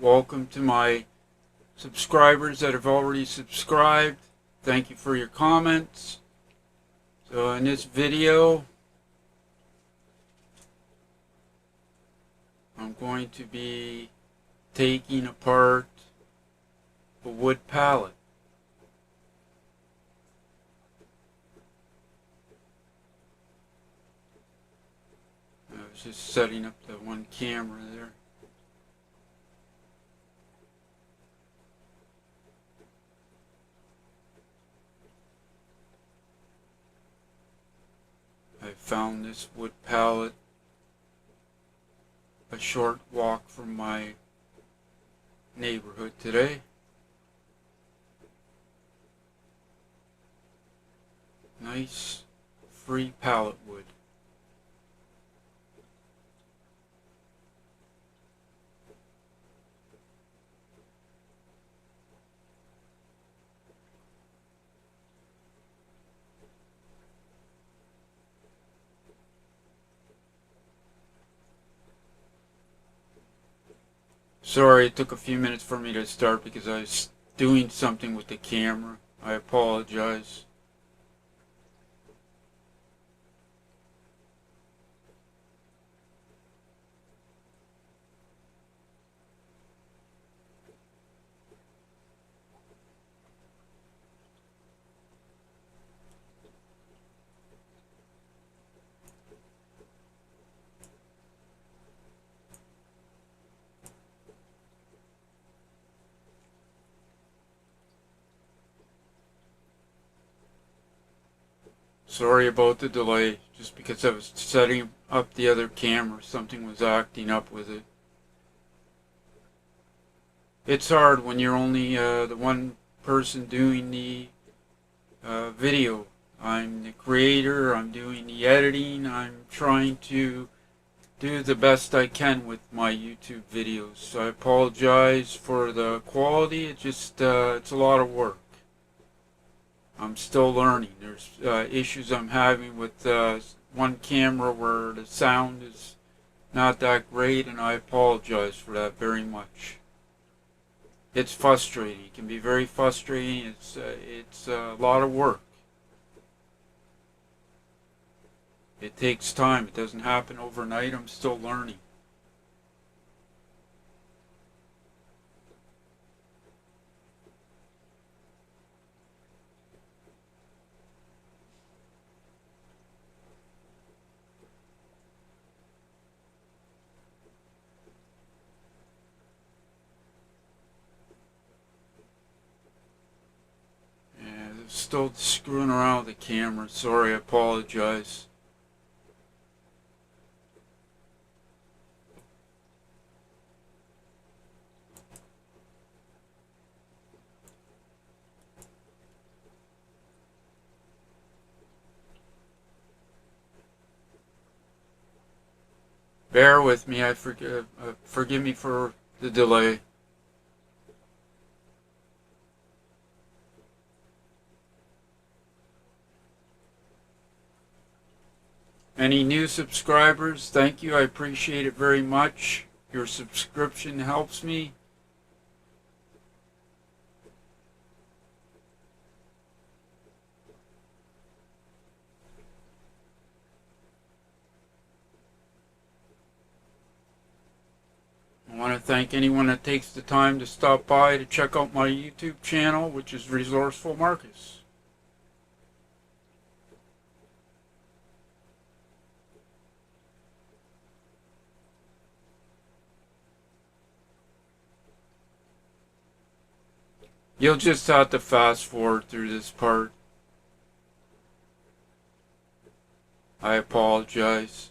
Welcome to my subscribers that have already subscribed. Thank you for your comments. So in this video, I'm going to be taking apart a wood pallet. I was just setting up the one camera there. I found this wood pallet a short walk from my neighborhood today. Nice free pallet wood. Sorry it took a few minutes for me to start because I was doing something with the camera. I apologize. Sorry about the delay, just because I was setting up the other camera, something was acting up with it. It's hard when you're only the one person doing the video. I'm the creator, I'm doing the editing, I'm trying to do the best I can with my YouTube videos. So I apologize for the quality, it's a lot of work. I'm still learning. There's issues I'm having with one camera where the sound is not that great, and I apologize for that very much. It's frustrating. It can be very frustrating. It's a lot of work. It takes time. It doesn't happen overnight. I'm still learning. Still screwing around with the camera. Sorry, I apologize. Bear with me. Forgive me for the delay. Any new subscribers, thank you. I appreciate it very much. Your subscription helps me. I want to thank anyone that takes the time to stop by to check out my YouTube channel, which is Resourceful Marcus. You'll just have to fast forward through this part. I apologize.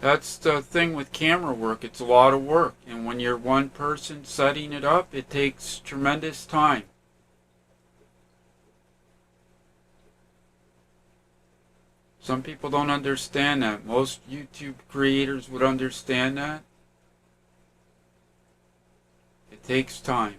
That's the thing with camera work. It's a lot of work. And when you're one person setting it up, it takes tremendous time. Some people don't understand that. Most YouTube creators would understand that. It takes time.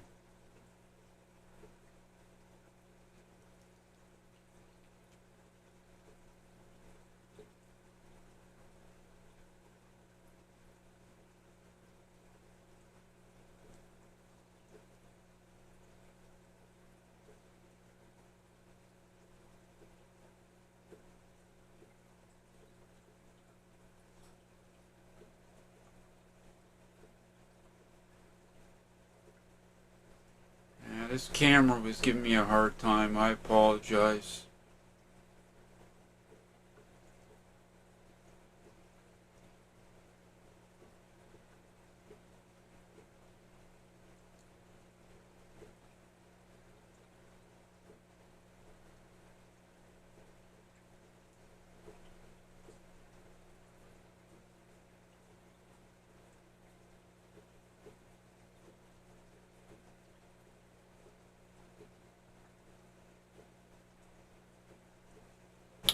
This camera was giving me a hard time. I apologize.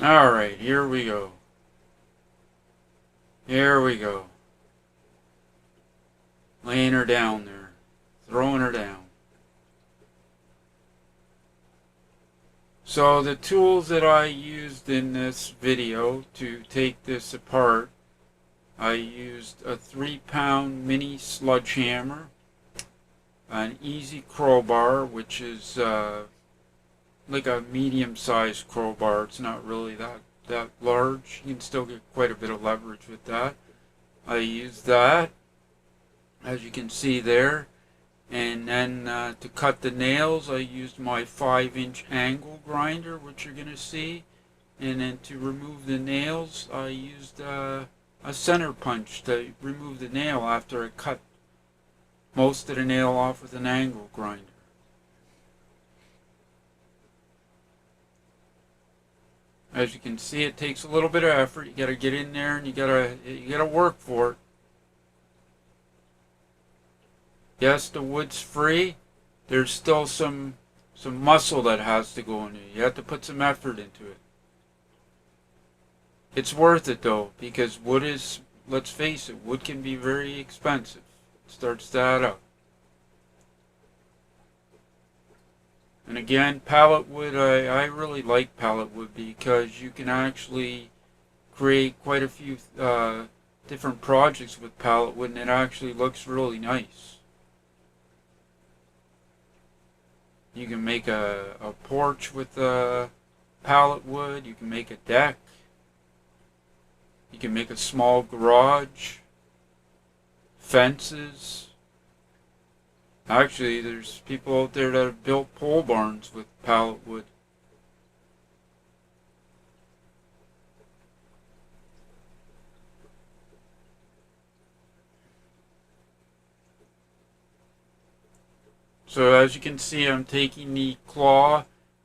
Alright, here we go. Here we go. Laying her down there. Throwing her down. So the tools that I used in this video to take this apart, I used a 3-pound mini sledgehammer, an easy crowbar, which is like a medium-sized crowbar. It's not really that large. You can still get quite a bit of leverage with that. I used that, as you can see there. And then to cut the nails, I used my 5-inch angle grinder, which you're going to see. And then to remove the nails, I used a center punch to remove the nail after I cut most of the nail off with an angle grinder. As you can see, it takes a little bit of effort. You got to get in there and you got to work for it. Yes, the wood's free. There's still some muscle that has to go in it. You have to put some effort into it. It's worth it though, because wood is, let's face it, wood can be very expensive. It starts to add up. And again, pallet wood, I really like pallet wood because you can actually create quite a few different projects with pallet wood, and it actually looks really nice. You can make a porch with pallet wood. You can make a deck. You can make a small garage. Fences. Actually, there's people out there that have built pole barns with pallet wood. So as you can see, I'm taking the claw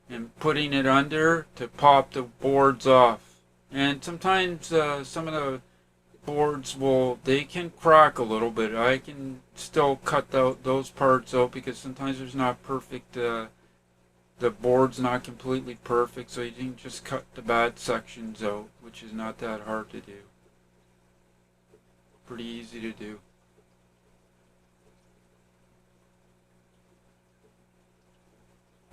and putting it under to pop the boards off. And sometimes some of the boards they can crack a little bit. I can still cut out those parts out because sometimes there's not perfect, the board's not completely perfect, so you can just cut the bad sections out, which is not that hard to do. Pretty easy to do.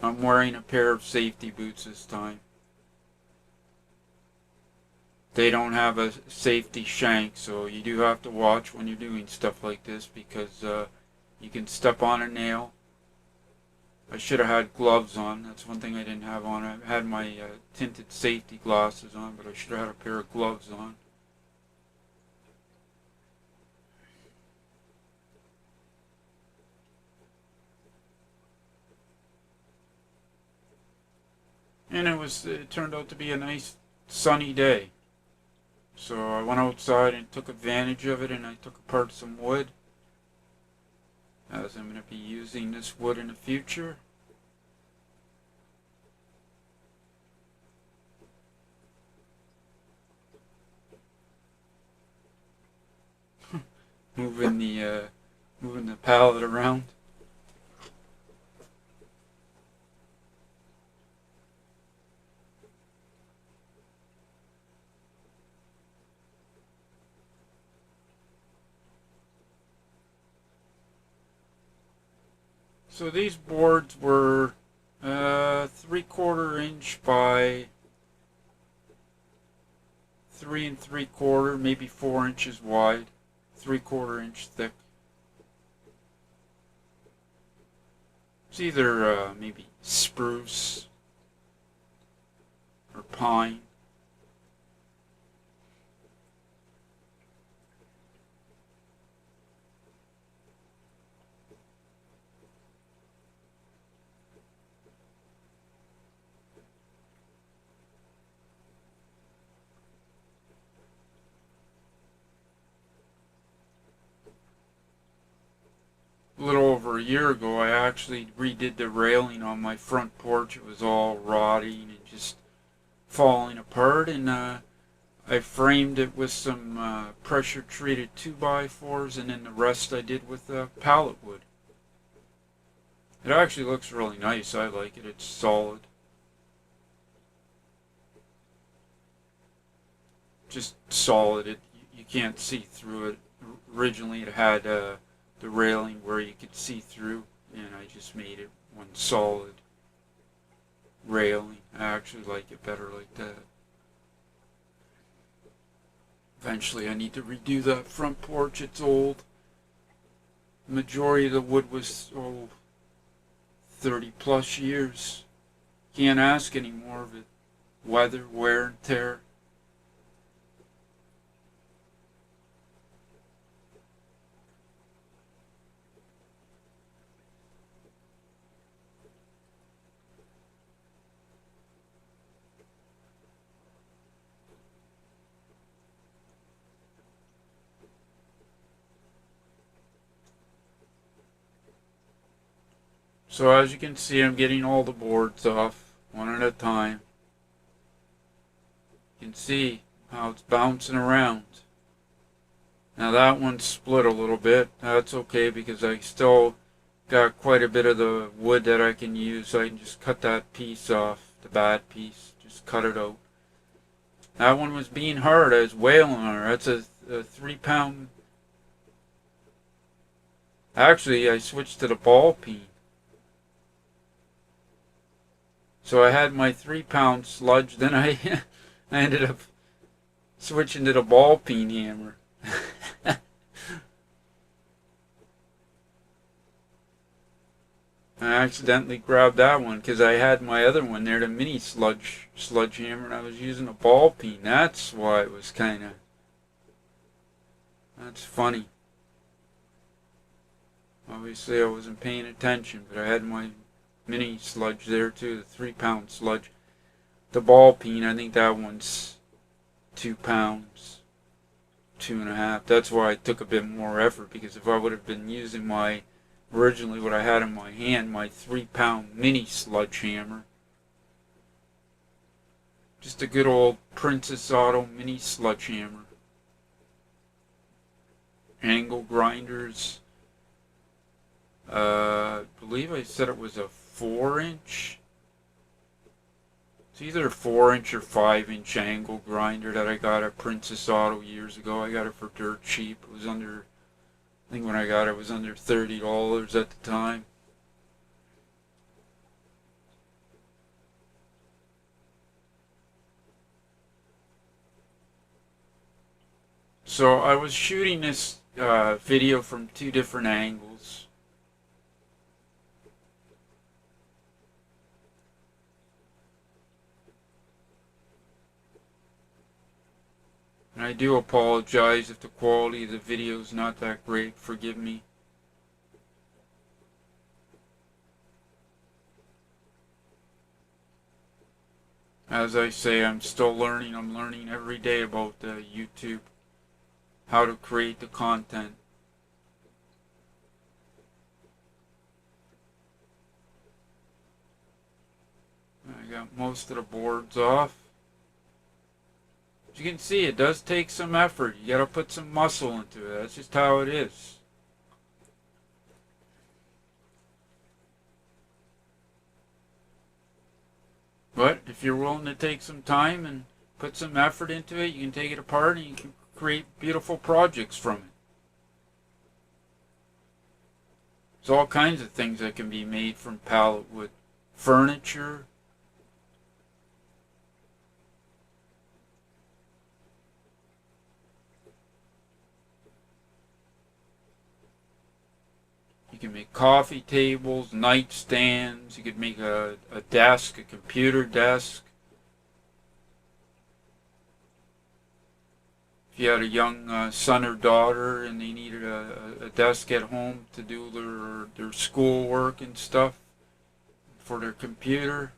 I'm wearing a pair of safety boots this time. They don't have a safety shank, so you do have to watch when you're doing stuff like this because you can step on a nail. I should have had gloves on. That's one thing I didn't have on. I had my tinted safety glasses on, but I should have had a pair of gloves on. And it turned out to be a nice sunny day. So I went outside and took advantage of it, and I took apart some wood, as I'm going to be using this wood in the future. moving the pallet around. So these boards were 3/4 inch by 3 3/4, maybe 4 inches wide, 3/4 inch thick. It's either maybe spruce or pine. year ago, I actually redid the railing on my front porch. It was all rotting and just falling apart, and I framed it with some pressure treated 2x4s, and then the rest I did with pallet wood. It actually looks really nice. I like it. It's solid. Just solid. You can't see through it. Originally it had the railing where you could see through, and I just made it one solid railing. I actually like it better like that. Eventually I need to redo that front porch. It's old. The majority of the wood was 30 plus years. Can't ask any more of it. Weather, wear and tear. So as you can see, I'm getting all the boards off one at a time. You can see how it's bouncing around. Now that one's split a little bit. That's okay because I still got quite a bit of the wood that I can use. I can just cut that piece off, the bad piece, just cut it out. That one was being hard. I was wailing on her. That's a 3 pound. Actually, I switched to the ball peen. So I had my 3 pound sludge, then I ended up switching to the ball peen hammer. I accidentally grabbed that one because I had my other one there, the mini sledgehammer, and I was using a ball peen. That's why it was that's funny. Obviously I wasn't paying attention, but I had my mini sludge there too, the 3 pound sludge. The ball peen, I think that one's 2 pounds, 2.5. That's why I took a bit more effort, because if I would have been using originally what I had in my hand, my 3 pound mini sledgehammer, just a good old Princess Auto mini sledgehammer. Angle grinders. I believe I said it was a 4-inch. It's either a 4-inch or 5-inch angle grinder that I got at Princess Auto years ago. I got it for dirt cheap. It was under, I think when I got it, it was under $30 at the time. So I was shooting this video from 2 different angles. And I do apologize if the quality of the video is not that great. Forgive me. As I say, I'm still learning. I'm learning every day about YouTube, how to create the content. I got most of the boards off. As you can see, it does take some effort. You gotta put some muscle into it. That's just how it is. But if you're willing to take some time and put some effort into it, you can take it apart and you can create beautiful projects from it. There's all kinds of things that can be made from pallet wood. Furniture. You can make coffee tables, nightstands. You could make a desk, a computer desk. If you had a young son or daughter and they needed a desk at home to do their schoolwork and stuff for their computer.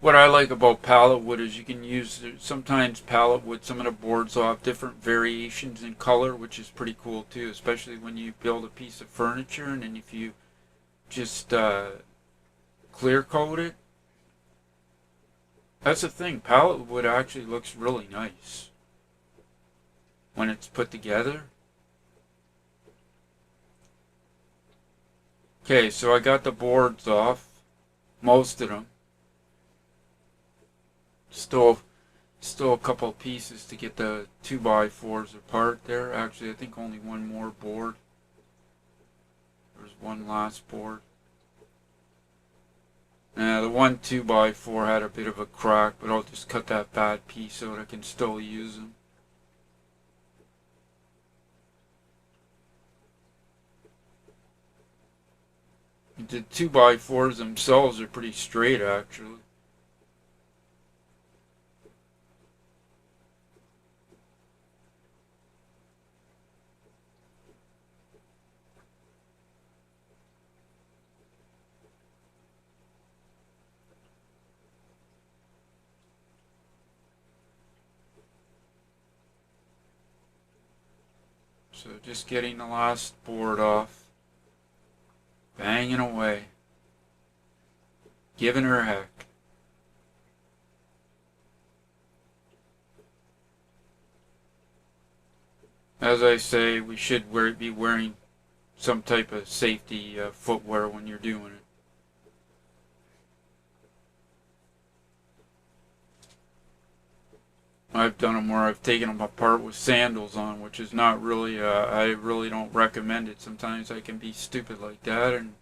what I like about pallet wood is you can use sometimes pallet wood. Some of the boards will have different variations in color, which is pretty cool too. Especially when you build a piece of furniture, and then if you just clear coat it. That's the thing. Pallet wood actually looks really nice when it's put together. Okay, so I got the boards off, most of them. Still a couple of pieces to get the 2x4s apart there. Actually, I think only one more board. There's one last board. The one 2x4 had a bit of a crack, but I'll just cut that bad piece so that I can still use them. The 2x4s themselves are pretty straight, actually. So just getting the last board off. Banging away. Giving her a heck. As I say, we should be wearing some type of safety footwear when you're doing it. I've done them where I've taken them apart with sandals on, which is not really, I really don't recommend it. Sometimes I can be stupid like that, and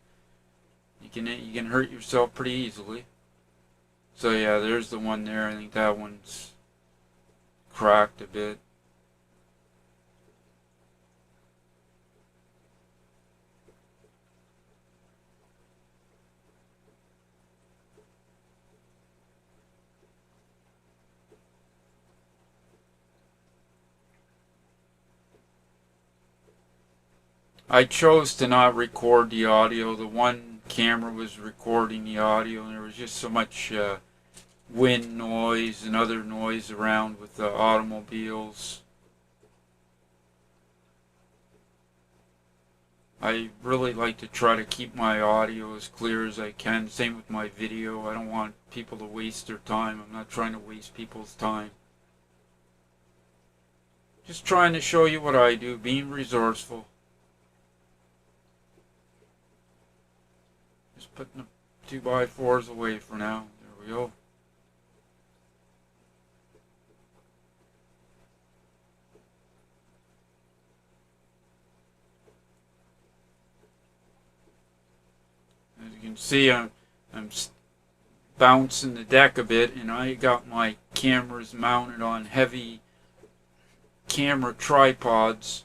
you can hurt yourself pretty easily. So yeah, there's the one there. I think that one's cracked a bit. I chose to not record the audio. The one camera was recording the audio, and there was just so much wind noise and other noise around with the automobiles. I really like to try to keep my audio as clear as I can. Same with my video. I don't want people to waste their time. I'm not trying to waste people's time. Just trying to show you what I do, being resourceful. Just putting the 2x4s away for now. There we go. As you can see, I'm bouncing the deck a bit, and I got my cameras mounted on heavy camera tripods,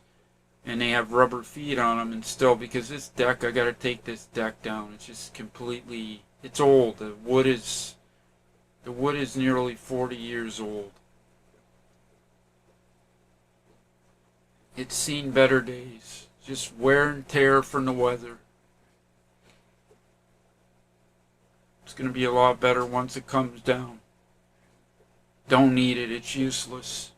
and they have rubber feet on them, and still, because this deck, I gotta take this deck down. It's just completely, it's old. The wood is nearly 40 years old. It's seen better days. Just wear and tear from the weather. It's gonna be a lot better once it comes down. Don't need it, it's useless.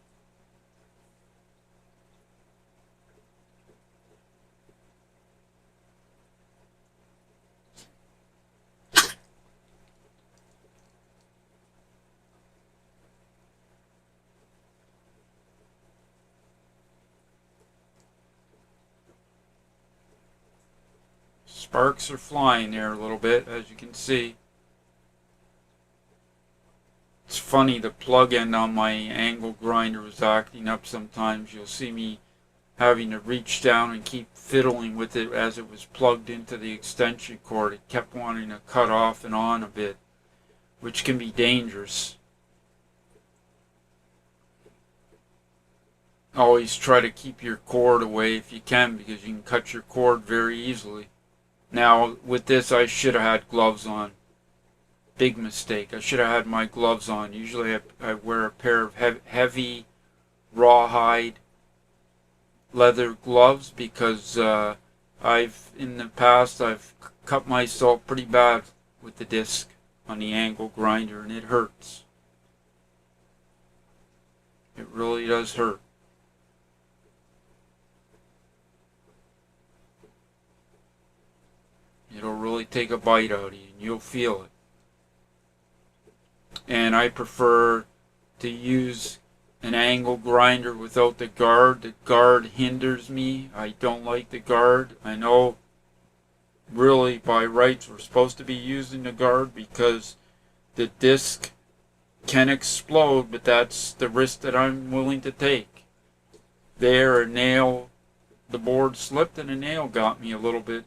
Sparks are flying there a little bit, as you can see. It's funny, the plug end on my angle grinder is acting up sometimes. You'll see me having to reach down and keep fiddling with it as it was plugged into the extension cord. It kept wanting to cut off and on a bit, which can be dangerous. Always try to keep your cord away if you can, because you can cut your cord very easily. Now, with this, I should have had gloves on. Big mistake. I should have had my gloves on. Usually I wear a pair of heavy rawhide leather gloves, because in the past I've cut myself pretty bad with the disc on the angle grinder, and it hurts. It really does hurt. It'll really take a bite out of you, and you'll feel it. And I prefer to use an angle grinder without the guard. The guard hinders me. I don't like the guard. I know really by rights we're supposed to be using the guard because the disc can explode, but that's the risk that I'm willing to take. There, a nail, the board slipped and a nail got me a little bit.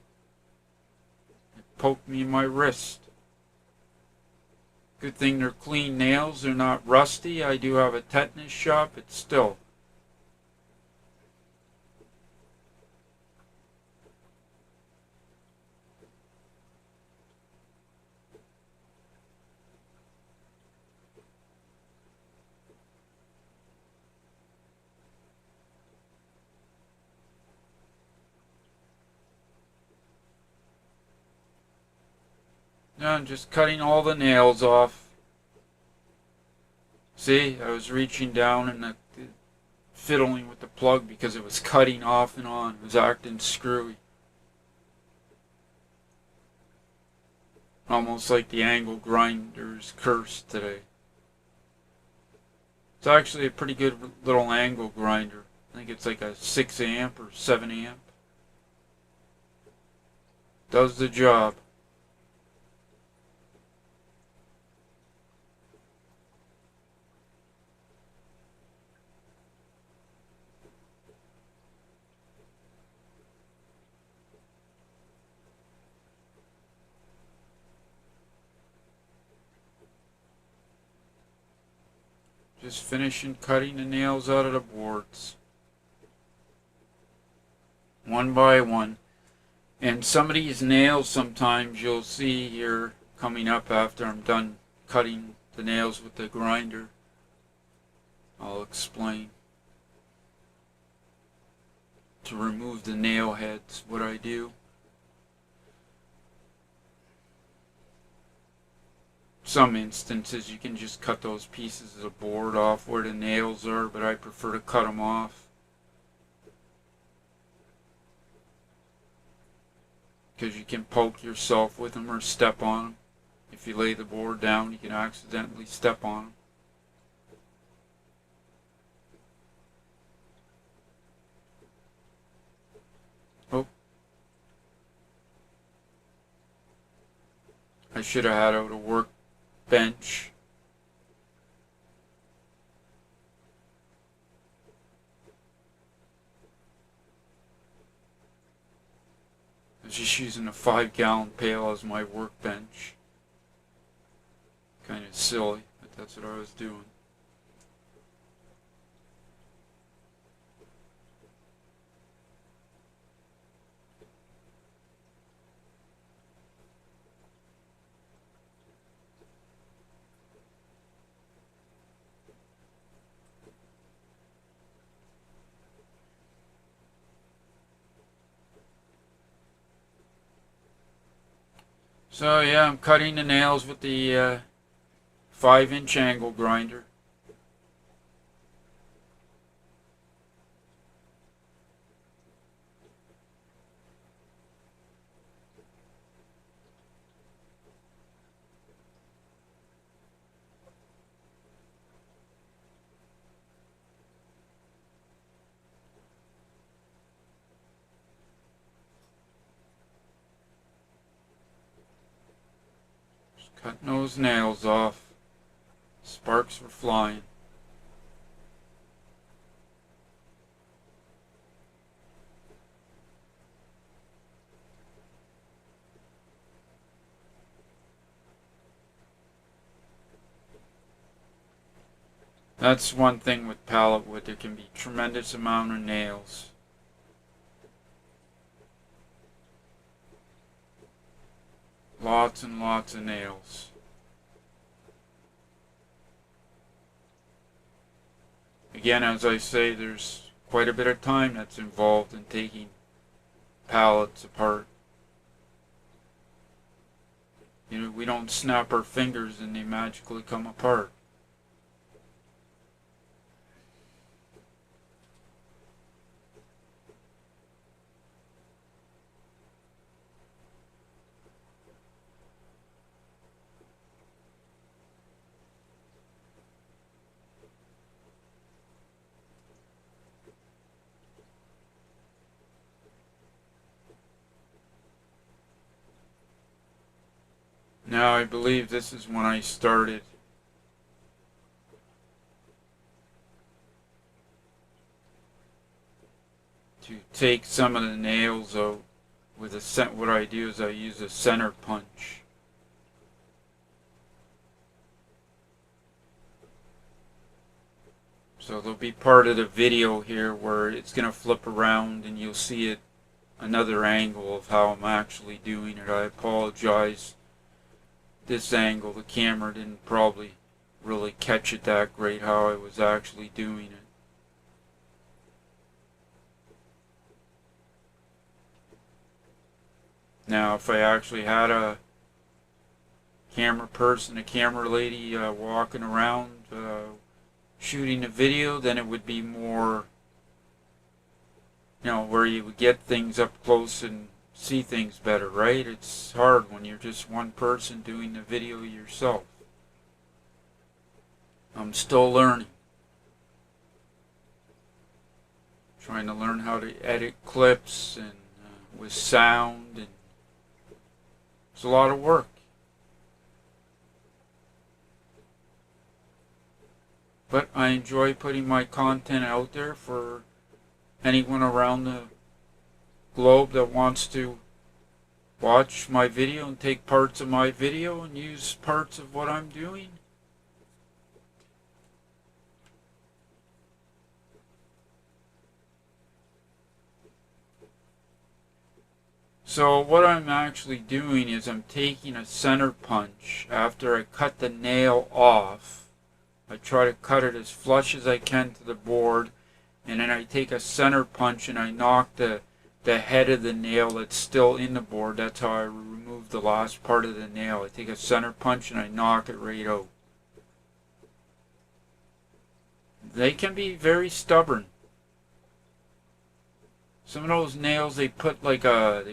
It poked me in my wrist. Good thing they're clean nails, they're not rusty. I do have a tetanus shot, but still. Now I'm just cutting all the nails off. See, I was reaching down and fiddling with the plug because it was cutting off and on. It was acting screwy. Almost like the angle grinder's curse today. It's actually a pretty good little angle grinder. I think it's like a 6 amp or 7 amp. Does the job. Just finishing cutting the nails out of the boards. One by one. And some of these nails sometimes you'll see here coming up after I'm done cutting the nails with the grinder. I'll explain. To remove the nail heads, what I do. Some instances you can just cut those pieces of board off where the nails are, but I prefer to cut them off because you can poke yourself with them or step on them. If you lay the board down, you can accidentally step on them. Oh, I should have had out a workbench. I was just using a 5-gallon pail as my workbench. Kind of silly, but that's what I was doing. So yeah, I'm cutting the nails with the 5-inch angle grinder. Cutting those nails off. Sparks were flying. That's one thing with pallet wood. There can be tremendous amount of nails. Lots and lots of nails. Again, as I say, there's quite a bit of time that's involved in taking pallets apart. You know, we don't snap our fingers and they magically come apart. Now I believe this is when I started to take some of the nails out with a what I do is I use a center punch. So there'll be part of the video here where it's going to flip around and you'll see it another angle of how I'm actually doing it. I apologize. This angle, the camera didn't probably really catch it that great how I was actually doing it. Now if I actually had a camera person, a camera lady walking around shooting a video, then it would be more, where you would get things up close and see things better, right? It's hard when you're just one person doing the video yourself. I'm still learning. Trying to learn how to edit clips and with sound, and it's a lot of work. But I enjoy putting my content out there for anyone around the globe that wants to watch my video and take parts of my video and use parts of what I'm doing. So what I'm actually doing is I'm taking a center punch after I cut the nail off. I try to cut it as flush as I can to the board, and then I take a center punch and I knock the head of the nail that's still in the board. That's how I remove the last part of the nail. I take a center punch and I knock it right out. They can be very stubborn. Some of those nails they put like a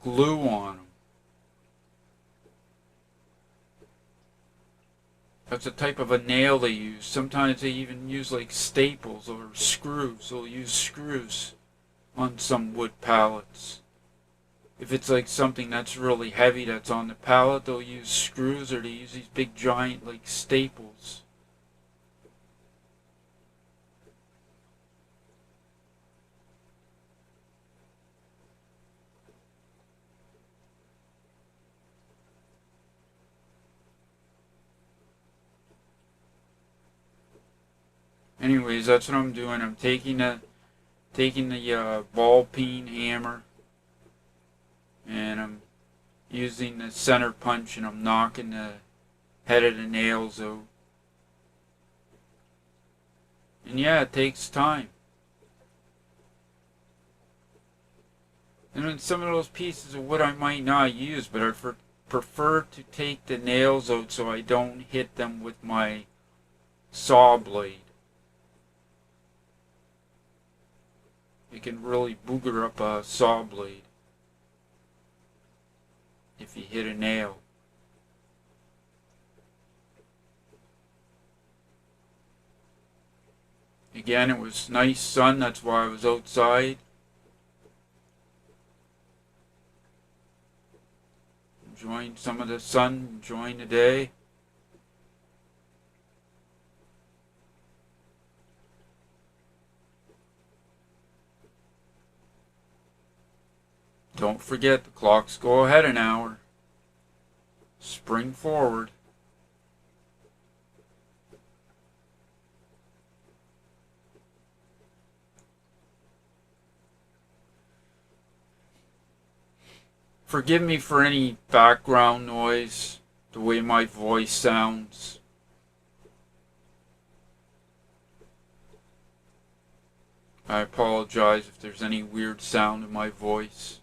glue on them. That's a type of a nail they use. Sometimes they even use like staples or screws. They'll use screws on some wood pallets. If it's like something that's really heavy that's on the pallet, they'll use screws, or they use these big giant like staples. Anyways, that's what I'm doing. I'm taking the ball peen hammer, and I'm using the center punch, and I'm knocking the head of the nails out. And yeah, it takes time. And then some of those pieces of wood I might not use, but I prefer to take the nails out so I don't hit them with my saw blade. It can really booger up a saw blade if you hit a nail. Again, it was nice sun, that's why I was outside. Enjoying some of the sun, enjoying the day. Don't forget, the clocks go ahead an hour. Spring forward. Forgive me for any background noise, the way my voice sounds. I apologize if there's any weird sound in my voice.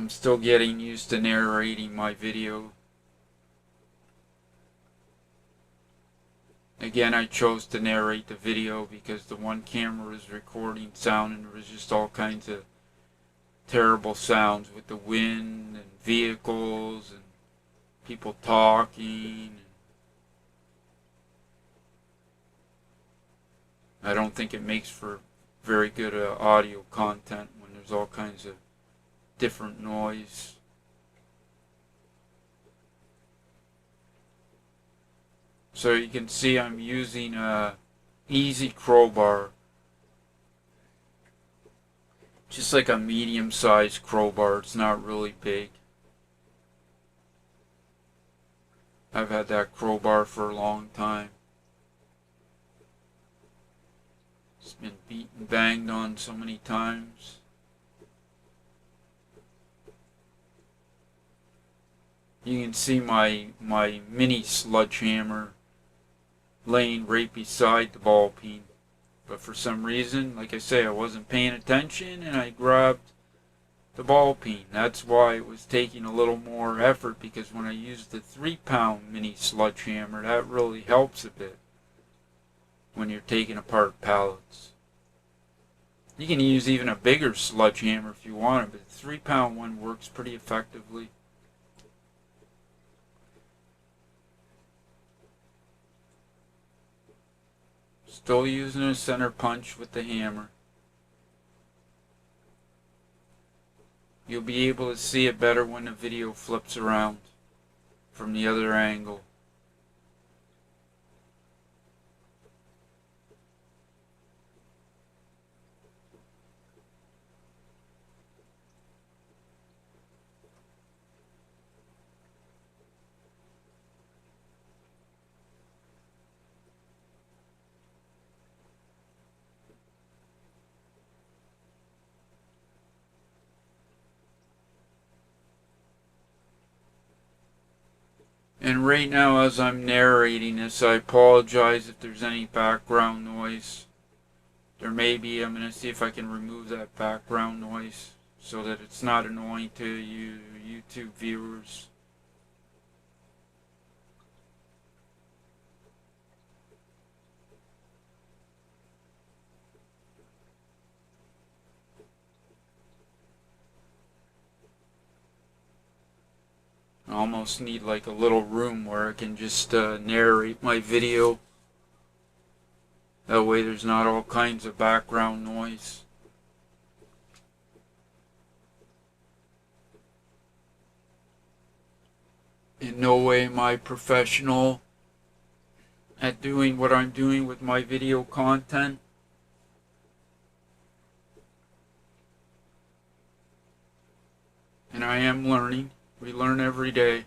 I'm still getting used to narrating my video. Again, I chose to narrate the video because the one camera was recording sound and there was just all kinds of terrible sounds with the wind and vehicles and people talking. I don't think it makes for very good audio content when there's all kinds of different noise. So you can see I'm using a easy crowbar, just like a medium-sized crowbar. It's not really big. I've had that crowbar for a long time. It's been beaten, banged on so many times. You can see my mini sledgehammer laying right beside the ball peen. But for some reason, like I say, I wasn't paying attention and I grabbed the ball peen. That's why it was taking a little more effort, because when I used the 3-pound mini sledgehammer, that really helps a bit when you're taking apart pallets. You can use even a bigger sledgehammer if you want it, but the 3-pound one works pretty effectively. Still using a center punch with the hammer. You'll be able to see it better when the video flips around from the other angle. And right now, as I'm narrating this, I apologize if there's any background noise. There may be. I'm going to see if I can remove that background noise so that it's not annoying to you YouTube viewers. I almost need like a little room where I can just narrate my video. That way there's not all kinds of background noise. In no way am I professional at doing what I'm doing with my video content. And I am learning. We learn every day.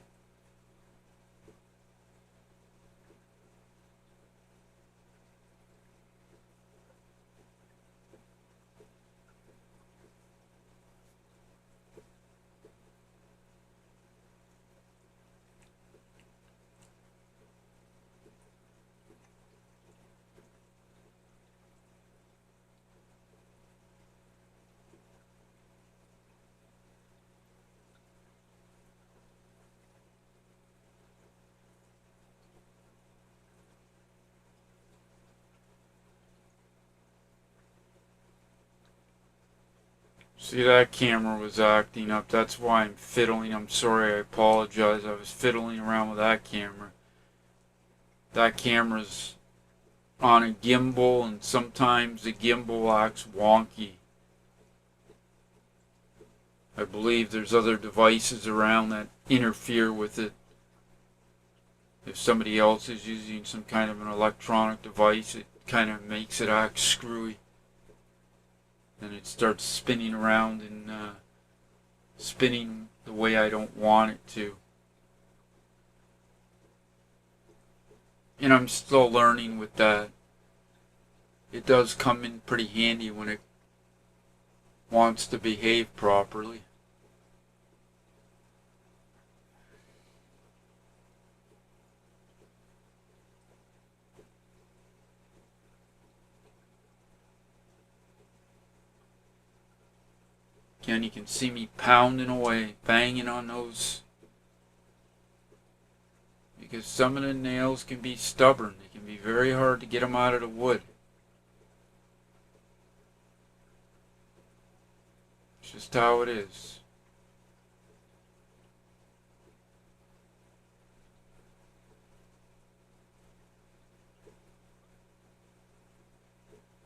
See, that camera was acting up. That's why I'm fiddling. I'm sorry, I apologize. I was fiddling around with that camera. That camera's on a gimbal, and sometimes the gimbal acts wonky. I believe there's other devices around that interfere with it. If somebody else is using some kind of an electronic device, it kind of makes it act screwy. And it starts spinning around and spinning the way I don't want it to. And I'm still learning with that. It does come in pretty handy when it wants to behave properly. Again, you can see me pounding away, banging on those, because some of the nails can be stubborn. It can be very hard to get them out of the wood. It's just how it is.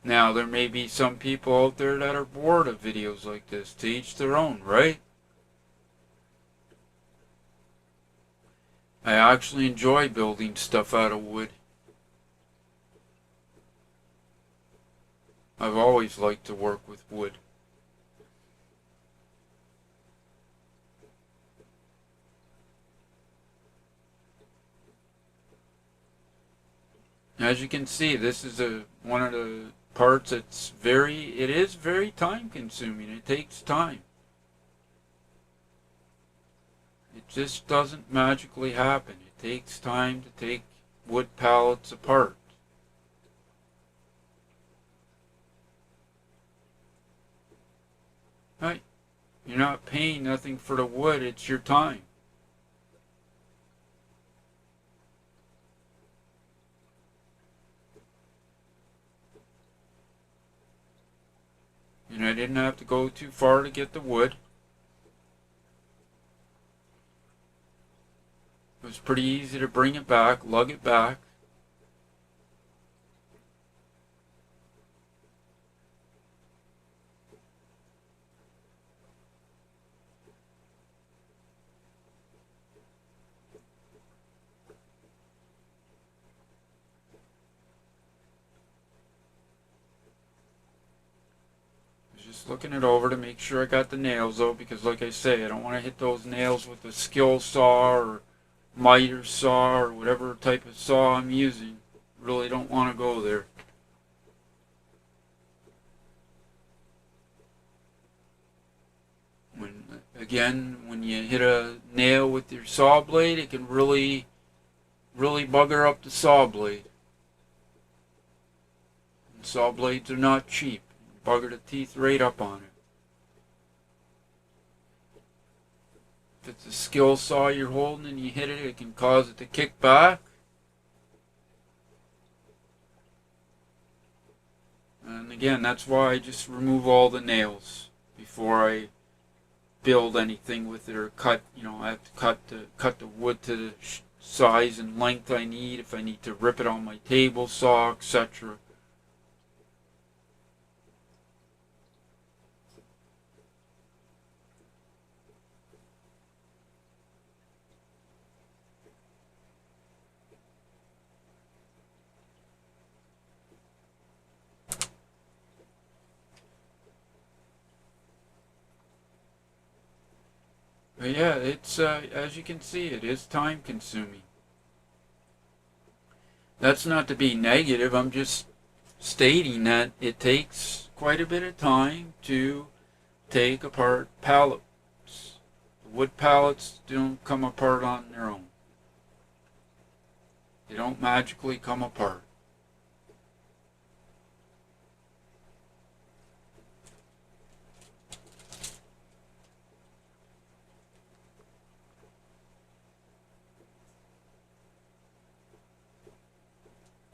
Now, there may be some people out there that are bored of videos like this. To each their own, right? I actually enjoy building stuff out of wood. I've always liked to work with wood. As you can see, this is one of the parts that's it is very time consuming. It takes time. It just doesn't magically happen. It takes time to take wood pallets apart. Right? You're not paying nothing for the wood, it's your time. And I didn't have to go too far to get the wood. It was pretty easy to bring it back, lug it back. Just looking it over to make sure I got the nails though, because like I say, I don't want to hit those nails with a skill saw or miter saw or whatever type of saw I'm using. Really don't want to go there. When you hit a nail with your saw blade, it can really bugger up the saw blade. And saw blades are not cheap. Bugger the teeth right up on it. If it's a skill saw you're holding and you hit it, it can cause it to kick back. And again, that's why I just remove all the nails before I build anything with it or cut. I have to cut the wood to the size and length I need if I need to rip it on my table saw, etc. But yeah, it's as you can see, it is time consuming. That's not to be negative, I'm just stating that it takes quite a bit of time to take apart pallets. Wood pallets don't come apart on their own. They don't magically come apart.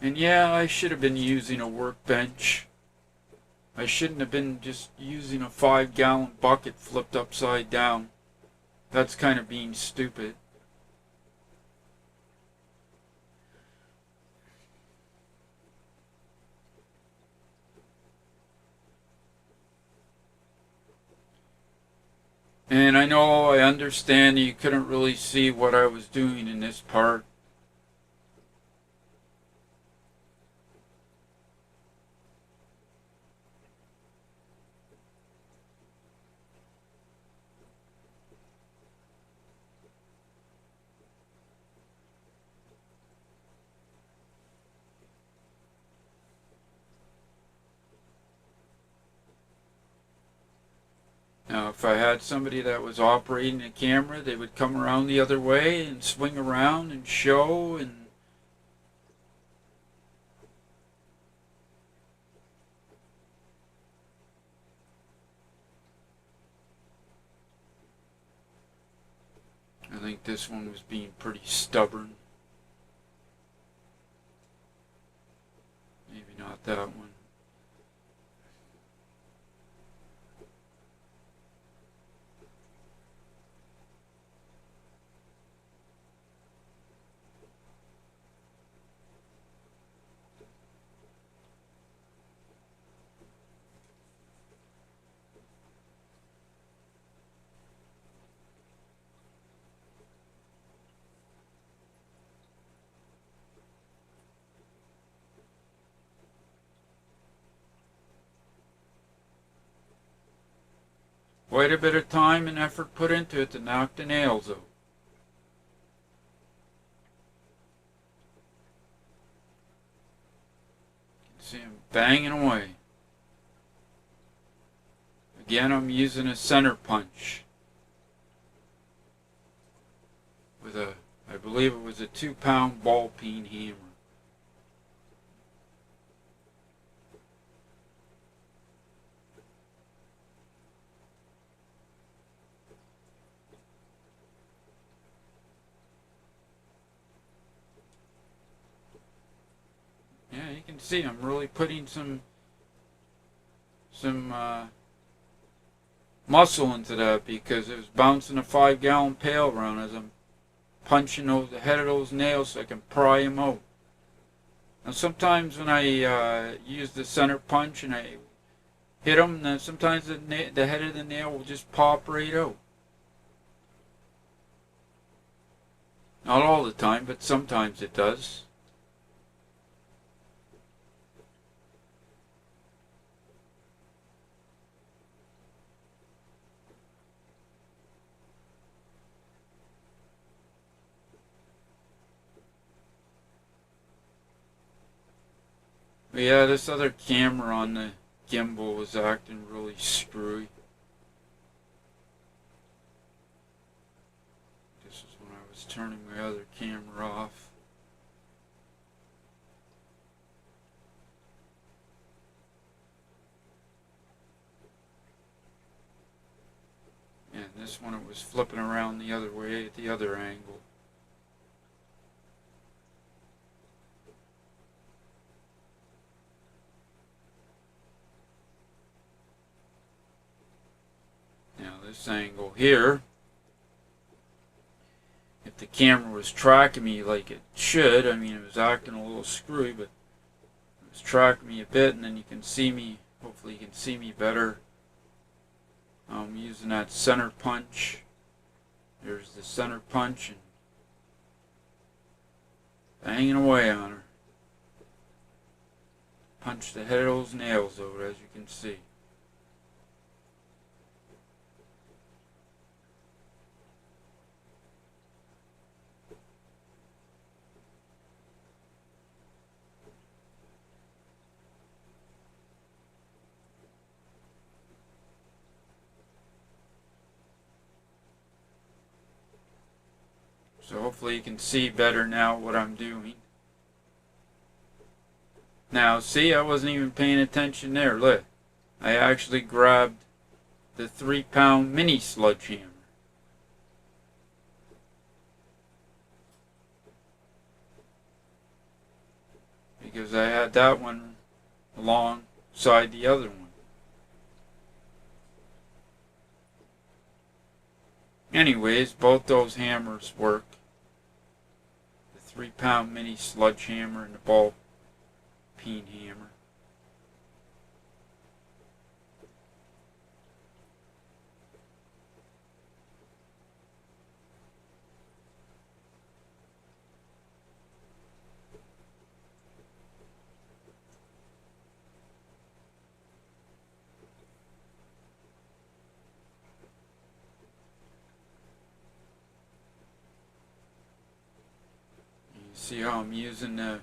And yeah, I should have been using a workbench. I shouldn't have been just using a 5-gallon bucket flipped upside down. That's kind of being stupid. And I understand that you couldn't really see what I was doing in this part. Now, if I had somebody that was operating a camera, they would come around the other way and swing around and show and this one was being pretty stubborn. Maybe not that one. Quite a bit of time and effort put into it to knock the nails out. You can see them banging away. Again, I'm using a center punch with a, I believe it was a 2-pound ball peen hammer. Yeah, you can see I'm really putting some muscle into that, because it was bouncing a 5-gallon pail around as I'm punching the head of those nails so I can pry them out. Now sometimes when I use the center punch and I hit them, then sometimes the head of the nail will just pop right out. Not all the time, but sometimes it does. But yeah, this other camera on the gimbal was acting really screwy. This is when I was turning my other camera off. And this one it was flipping around the other way at the other angle. Now this angle here, if the camera was tracking me like it should, I mean it was acting a little screwy, but it was tracking me a bit, and then you can see me, hopefully you can see me better. I'm using that center punch. There's the center punch, and banging away on her. Punch the head of those nails out, as you can see. So hopefully you can see better now what I'm doing. Now see, I wasn't even paying attention there. Look, I actually grabbed the 3-pound mini sledgehammer. Because I had that one alongside the other one. Anyways, both those hammers work. The 3-pound mini sledgehammer and the ball peen hammer. See how I'm using the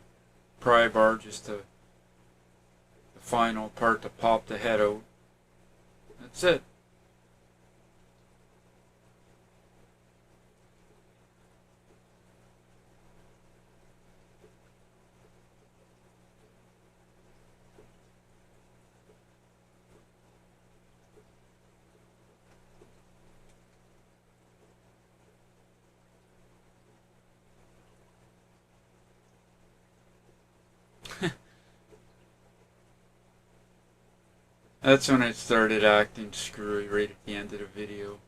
pry bar just to the final part to pop the head out. That's it. That's when it started acting screwy right at the end of the video.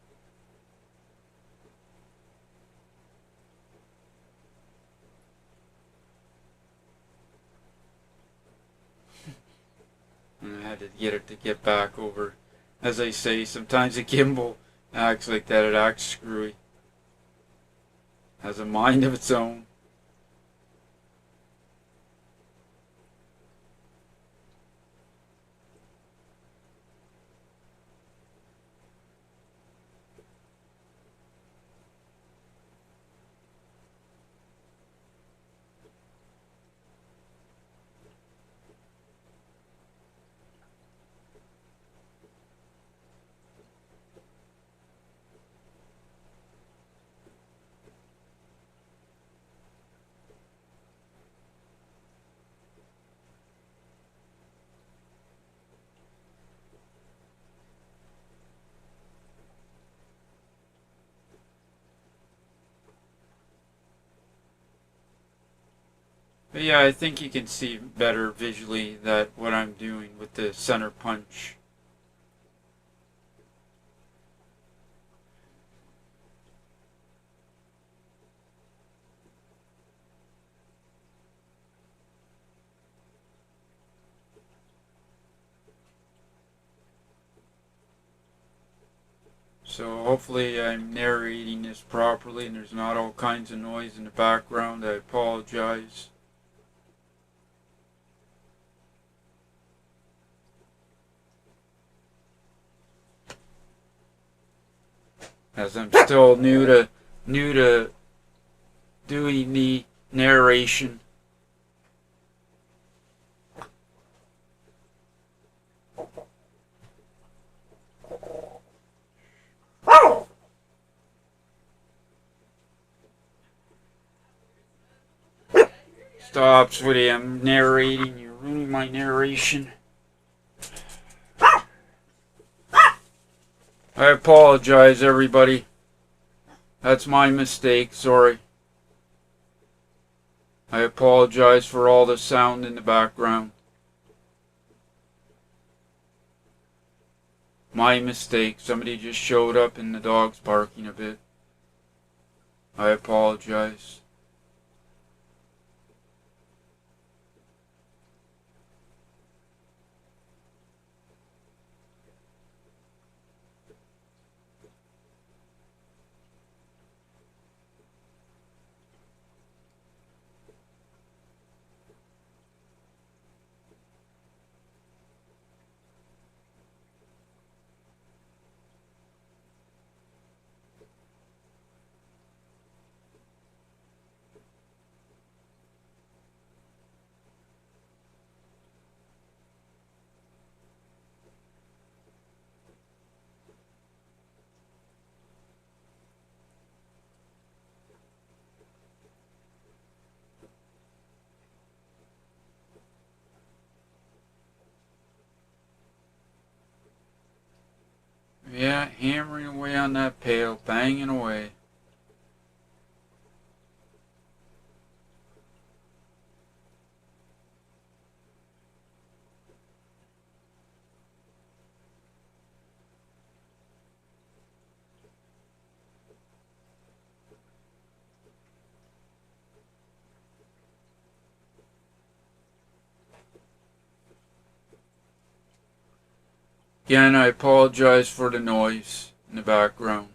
And I had to get it to get back over. As I say, sometimes the gimbal acts like that. It acts screwy. Has a mind of its own. But yeah, I think you can see better visually that what I'm doing with the center punch. So hopefully I'm narrating this properly and there's not all kinds of noise in the background. I apologize. As I'm still new to doing the narration. Stop, sweetie, I'm narrating. You're ruining my narration. I apologize, everybody. That's my mistake, sorry. I apologize for all the sound in the background. My mistake. Somebody just showed up and the dog's barking a bit. I apologize. Yeah, hammering away on that pail, banging away. Again, I apologize for the noise in the background.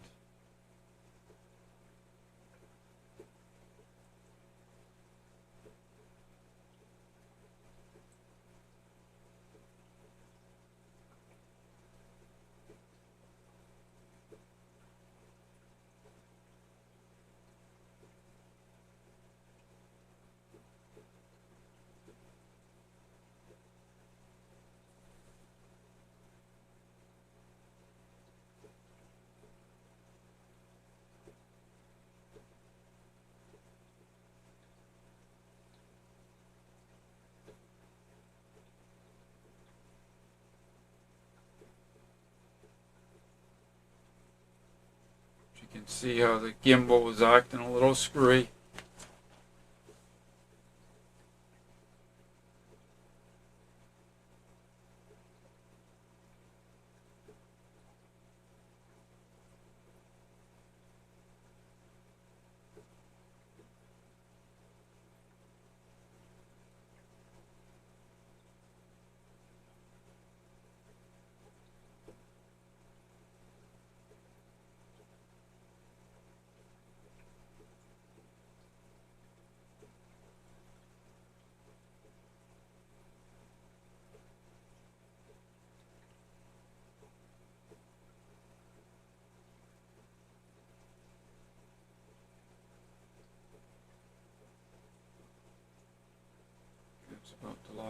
You can see how the gimbal was acting a little screwy.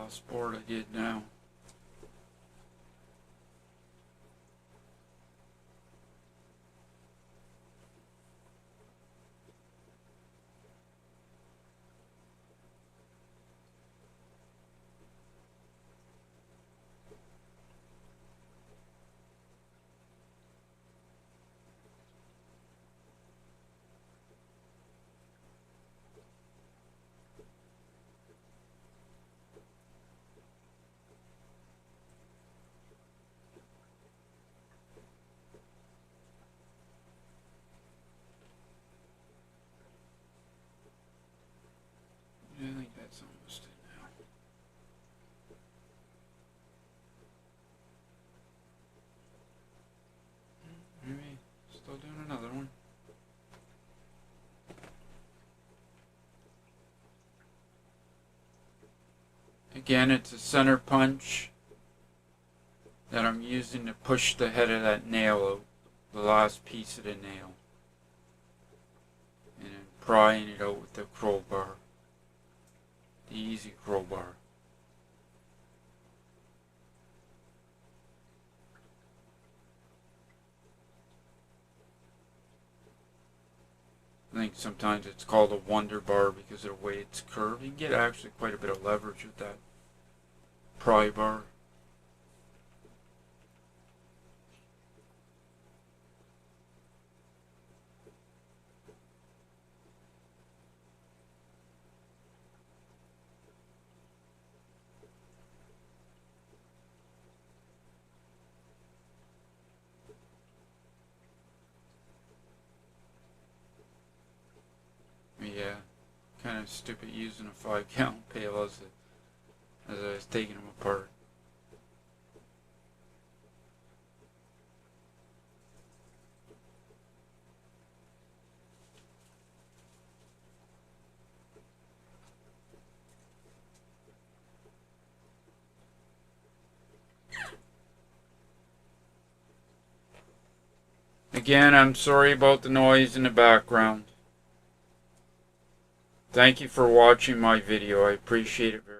last board I did now. I think that's almost it now. Maybe still doing another one. Again, it's a center punch that I'm using to push the head of that nail out, the last piece of the nail, and then prying it out with the crowbar, the easy crowbar. I think sometimes it's called a wonder bar because of the way it's curved. You can get actually quite a bit of leverage with that pry bar. Yeah, kind of stupid using a 5-gallon pail as I was taking them apart. Again, I'm sorry about the noise in the background. Thank you for watching my video. I appreciate it very much.